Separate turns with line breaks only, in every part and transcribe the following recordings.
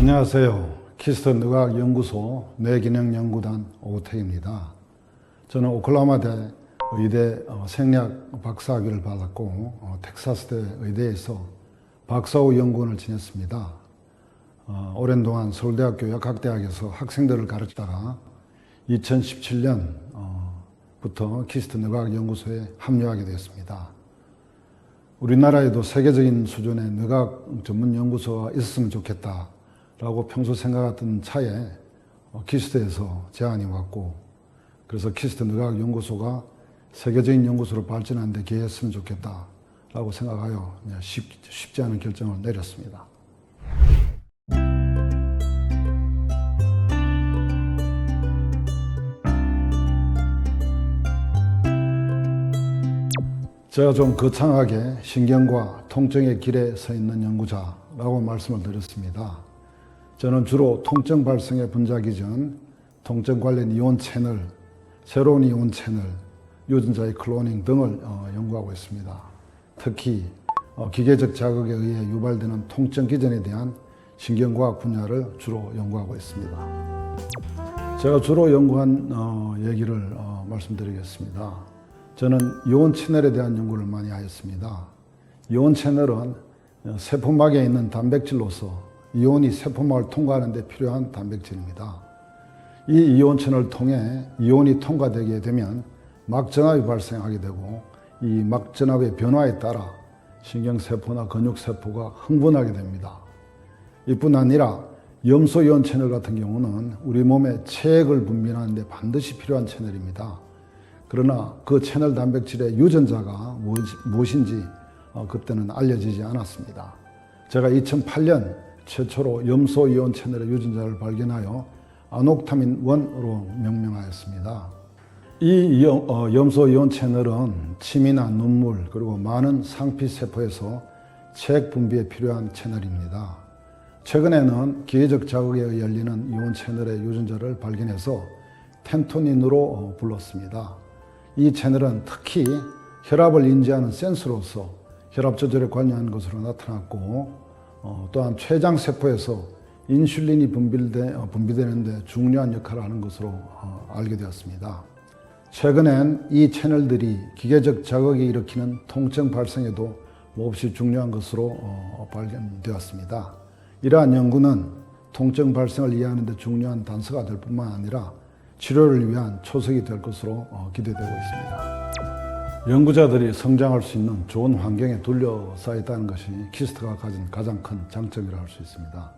안녕하세요. 키스턴 의학연구소 뇌기능연구단 오태입니다. 저는 오클라호마대 의대 생리학 박사학위를 받았고 텍사스대 의대에서 박사후 연구원을 지냈습니다. 오랜 동안 서울대학교 역학대학에서 학생들을 가르치다가 2017년부터 키스턴 의학연구소에 합류하게 되었습니다. 우리나라에도 세계적인 수준의 뇌과학 전문 연구소가 있었으면 좋겠다라고 평소 생각했던 차에 키스트에서 제안이 왔고, 그래서 키스트 뇌과학 연구소가 세계적인 연구소로 발전하는 데 기여했으면 좋겠다라고 생각하여 쉽지 않은 결정을 내렸습니다. 제가 좀 거창하게 신경과 통증의 길에 서 있는 연구자라고 말씀을 드렸습니다. 저는 주로 통증 발생의 분자기 전 통증 관련 이온 채널, 새로운 이온 채널, 유전자의 클로닝 등을 연구하고 있습니다. 특히 기계적 자극에 의해 유발되는 통증 기전에 대한 신경과학 분야를 주로 연구하고 있습니다. 제가 주로 연구한 얘기를 말씀드리겠습니다. 저는 이온 채널에 대한 연구를 많이 하였습니다. 이온 채널은 세포막에 있는 단백질로서 이온이 세포막을 통과하는 데 필요한 단백질입니다. 이 이온 채널을 통해 이온이 통과되게 되면 막전압이 발생하게 되고, 이 막전압의 변화에 따라 신경세포나 근육세포가 흥분하게 됩니다. 이뿐 아니라 염소 이온 채널 같은 경우는 우리 몸에 체액을 분비하는 데 반드시 필요한 채널입니다. 그러나 그 채널 단백질의 유전자가 무엇인지 그때는 알려지지 않았습니다. 제가 2008년 최초로 염소 이온 채널의 유전자를 발견하여 아녹타민 1으로 명명하였습니다. 이 염소 이온 채널은 침이나 눈물 그리고 많은 상피세포에서 체액 분비에 필요한 채널입니다. 최근에는 기계적 자극에 의해 열리는 이온 채널의 유전자를 발견해서 텐토닌으로 불렀습니다. 이 채널은 특히 혈압을 인지하는 센서로서 혈압 조절에 관여하는 것으로 나타났고, 또한 췌장세포에서 인슐린이 분비되는 데 중요한 역할을 하는 것으로 알게 되었습니다. 최근엔 이 채널들이 기계적 자극이 일으키는 통증 발생에도 몹시 중요한 것으로 발견되었습니다. 이러한 연구는 통증 발생을 이해하는 데 중요한 단서가 될 뿐만 아니라 치료를 위한 초석이 될 것으로 기대되고 있습니다. 연구자들이 성장할 수 있는 좋은 환경에 둘러싸여 있다는 것이 키스트가 가진 가장 큰 장점이라 할 수 있습니다.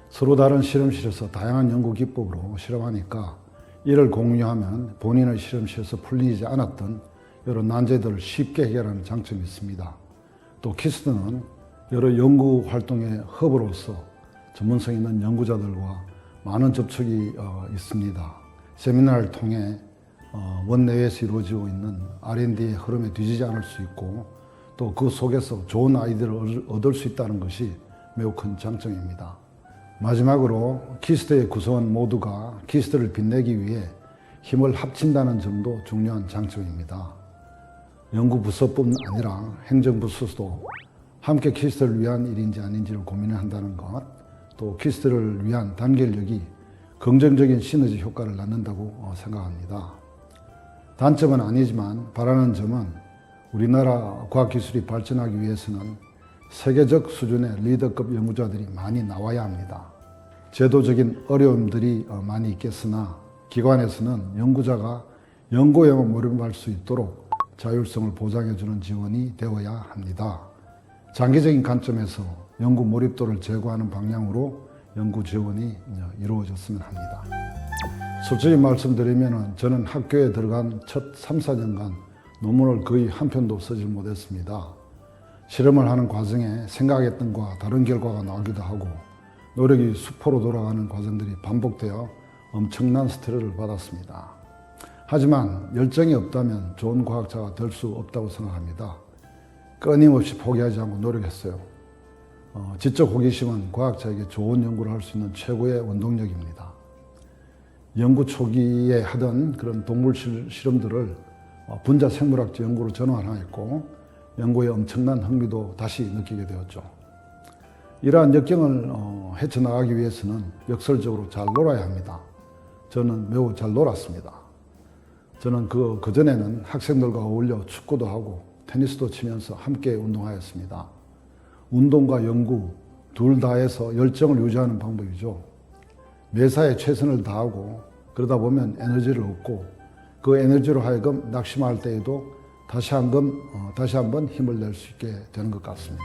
서로 다른 실험실에서 다양한 연구 기법으로 실험하니까 이를 공유하면 본인의 실험실에서 풀리지 않았던 여러 난제들을 쉽게 해결하는 장점이 있습니다. 또 키스트는 여러 연구 활동의 허브로서 전문성 있는 연구자들과 많은 접촉이 있습니다. 세미나를 통해 원내에서 이루어지고 있는 R&D의 흐름에 뒤지지 않을 수 있고, 또 그 속에서 좋은 아이디어를 얻을 수 있다는 것이 매우 큰 장점입니다. 마지막으로 키스트의 구성원 모두가 키스트를 빛내기 위해 힘을 합친다는 점도 중요한 장점입니다. 연구부서뿐 아니라 행정부서도 함께 키스트를 위한 일인지 아닌지를 고민을 한다는 것, 또 키스트를 위한 단결력이 긍정적인 시너지 효과를 낳는다고 생각합니다. 단점은 아니지만 바라는 점은 우리나라 과학기술이 발전하기 위해서는 세계적 수준의 리더급 연구자들이 많이 나와야 합니다. 제도적인 어려움들이 많이 있겠으나 기관에서는 연구자가 연구에만 몰입할 수 있도록 자율성을 보장해주는 지원이 되어야 합니다. 장기적인 관점에서 연구 몰입도를 제고하는 방향으로 연구 지원이 이루어졌으면 합니다. 솔직히 말씀드리면 저는 학교에 들어간 첫 3, 4년간 논문을 거의 한 편도 쓰지 못했습니다. 실험을 하는 과정에 생각했던 것과 다른 결과가 나오기도 하고, 노력이 수포로 돌아가는 과정들이 반복되어 엄청난 스트레스를 받았습니다. 하지만 열정이 없다면 좋은 과학자가 될 수 없다고 생각합니다. 끊임없이 포기하지 않고 노력했어요. 지적 호기심은 과학자에게 좋은 연구를 할 수 있는 최고의 원동력입니다. 연구 초기에 하던 그런 동물 실험들을 분자 생물학적 연구로 전환하였고, 연구에 엄청난 흥미도 다시 느끼게 되었죠. 이러한 역경을 헤쳐나가기 위해서는 역설적으로 잘 놀아야 합니다. 저는 매우 잘 놀았습니다. 저는 그전에는 학생들과 어울려 축구도 하고 테니스도 치면서 함께 운동하였습니다. 운동과 연구 둘 다 해서 열정을 유지하는 방법이죠. 매사에 최선을 다하고 그러다 보면 에너지를 얻고 그 에너지로 하여금 낙심할 때에도 다시 한번 힘을 낼 수 있게 되는 것 같습니다.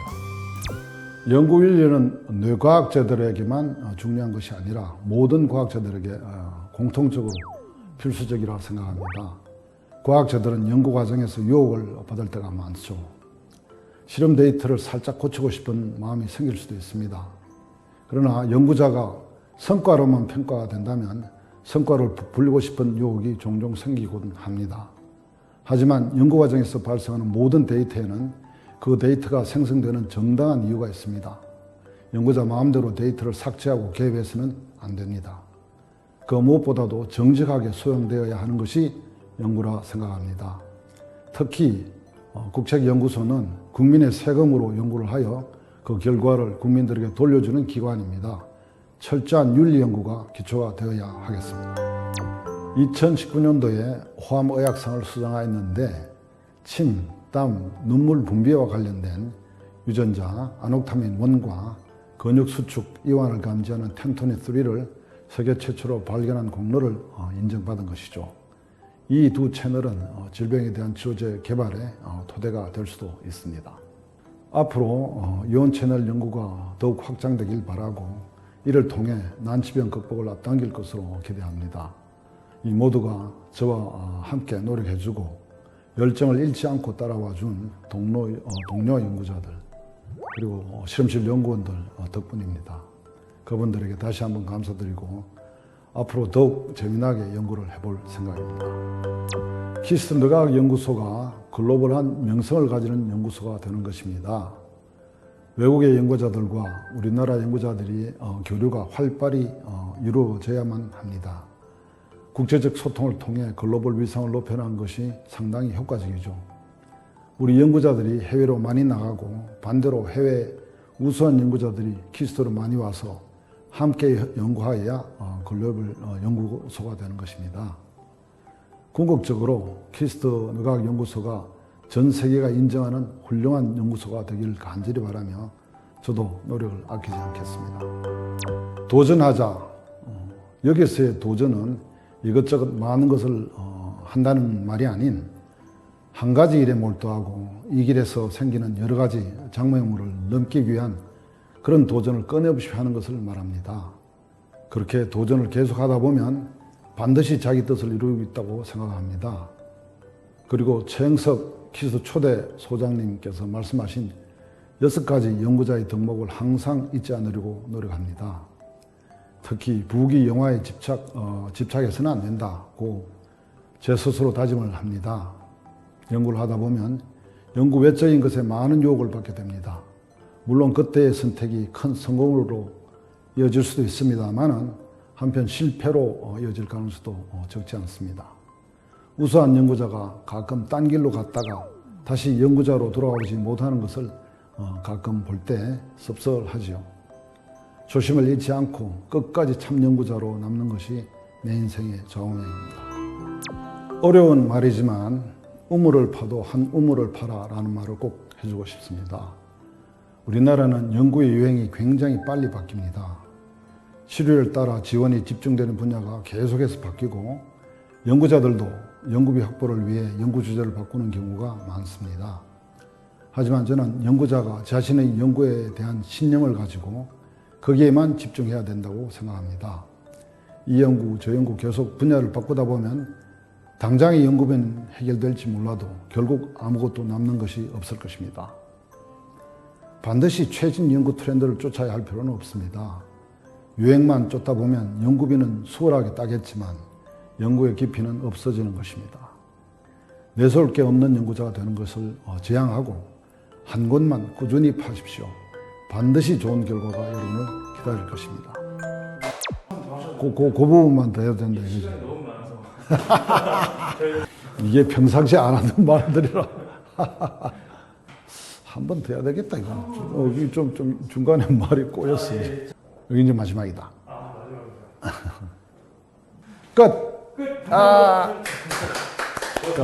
연구 인류는 뇌과학자들에게만 중요한 것이 아니라 모든 과학자들에게 공통적으로 필수적이라 생각합니다. 과학자들은 연구 과정에서 유혹을 받을 때가 많죠. 실험 데이터를 살짝 고치고 싶은 마음이 생길 수도 있습니다. 그러나 연구자가 성과로만 평가가 된다면 성과를 부풀리고 싶은 유혹이 종종 생기곤 합니다. 하지만 연구 과정에서 발생하는 모든 데이터에는 그 데이터가 생성되는 정당한 이유가 있습니다. 연구자 마음대로 데이터를 삭제하고 개입해서는 안 됩니다. 그 무엇보다도 정직하게 수용되어야 하는 것이 연구라 생각합니다. 특히 국책연구소는 국민의 세금으로 연구를 하여 그 결과를 국민들에게 돌려주는 기관입니다. 철저한 윤리연구가 기초가 되어야 하겠습니다. 2019년도에 호암의학상을 수상하였는데 침, 땀, 눈물 분비와 관련된 유전자 아녹타민 1과 근육 수축 이완을 감지하는 텐토니3를 세계 최초로 발견한 공로를 인정받은 것이죠. 이 두 채널은 질병에 대한 치료제 개발의 토대가 될 수도 있습니다. 앞으로 이온 채널 연구가 더욱 확장되길 바라고 이를 통해 난치병 극복을 앞당길 것으로 기대합니다. 이 모두가 저와 함께 노력해주고 열정을 잃지 않고 따라와준 동료 연구자들 그리고 실험실 연구원들 덕분입니다. 그분들에게 다시 한번 감사드리고 앞으로 더욱 재미나게 연구를 해볼 생각입니다. 키스트 뇌과학연구소가 글로벌한 명성을 가지는 연구소가 되는 것입니다. 외국의 연구자들과 우리나라 연구자들이 교류가 활발히 이루어져야만 합니다. 국제적 소통을 통해 글로벌 위상을 높여나가는 것이 상당히 효과적이죠. 우리 연구자들이 해외로 많이 나가고 반대로 해외 우수한 연구자들이 키스트로 많이 와서 함께 연구하여야 글로벌 연구소가 되는 것입니다. 궁극적으로 키스트 뇌과학연구소가 전 세계가 인정하는 훌륭한 연구소가 되길 간절히 바라며 저도 노력을 아끼지 않겠습니다. 도전하자. 여기서의 도전은 이것저것 많은 것을 한다는 말이 아닌 한 가지 일에 몰두하고 이 길에서 생기는 여러 가지 장애물을 넘기 위한 그런 도전을 끊임없이 하는 것을 말합니다. 그렇게 도전을 계속하다 보면 반드시 자기 뜻을 이루고 있다고 생각합니다. 그리고 최영석 키스트 초대 소장님께서 말씀하신 6가지 연구자의 덕목을 항상 잊지 않으려고 노력합니다. 특히 부귀 영화에 집착해서는 안 된다고 제 스스로 다짐을 합니다. 연구를 하다 보면 연구 외적인 것에 많은 유혹을 받게 됩니다. 물론 그때의 선택이 큰 성공으로 이어질 수도 있습니다만 한편 실패로 이어질 가능성도 적지 않습니다. 우수한 연구자가 가끔 딴 길로 갔다가 다시 연구자로 돌아오지 못하는 것을 가끔 볼 때 섭섭하지요. 조심을 잃지 않고 끝까지 참 연구자로 남는 것이 내 인생의 좌우명입니다. 어려운 말이지만 우물을 파도 한 우물을 파라 라는 말을 꼭 해주고 싶습니다. 우리나라는 연구의 유행이 굉장히 빨리 바뀝니다. 시류에 따라 지원이 집중되는 분야가 계속해서 바뀌고 연구자들도 연구비 확보를 위해 연구 주제를 바꾸는 경우가 많습니다. 하지만 저는 연구자가 자신의 연구에 대한 신념을 가지고 거기에만 집중해야 된다고 생각합니다. 이 연구, 저 연구 계속 분야를 바꾸다 보면 당장의 연구비는 해결될지 몰라도 결국 아무것도 남는 것이 없을 것입니다. 반드시 최신 연구 트렌드를 쫓아야 할 필요는 없습니다. 유행만 쫓다 보면 연구비는 수월하게 따겠지만 연구의 깊이는 없어지는 것입니다. 내세울 게 없는 연구자가 되는 것을 지향하고 한 곳만 꾸준히 파십시오. 반드시 좋은 결과가 여러분을 기다릴 것입니다. 그 부분만 더 해도 된다 이거죠.
너무 많아서
이게 평상시에 안 하던 말들이라 한 번 더 해야 되겠다 이거. 좀 중간에 말이 꼬였어요. 여기 이제 마지막이다.
아, 마지막입니다.
끝.
끝.
아.
네,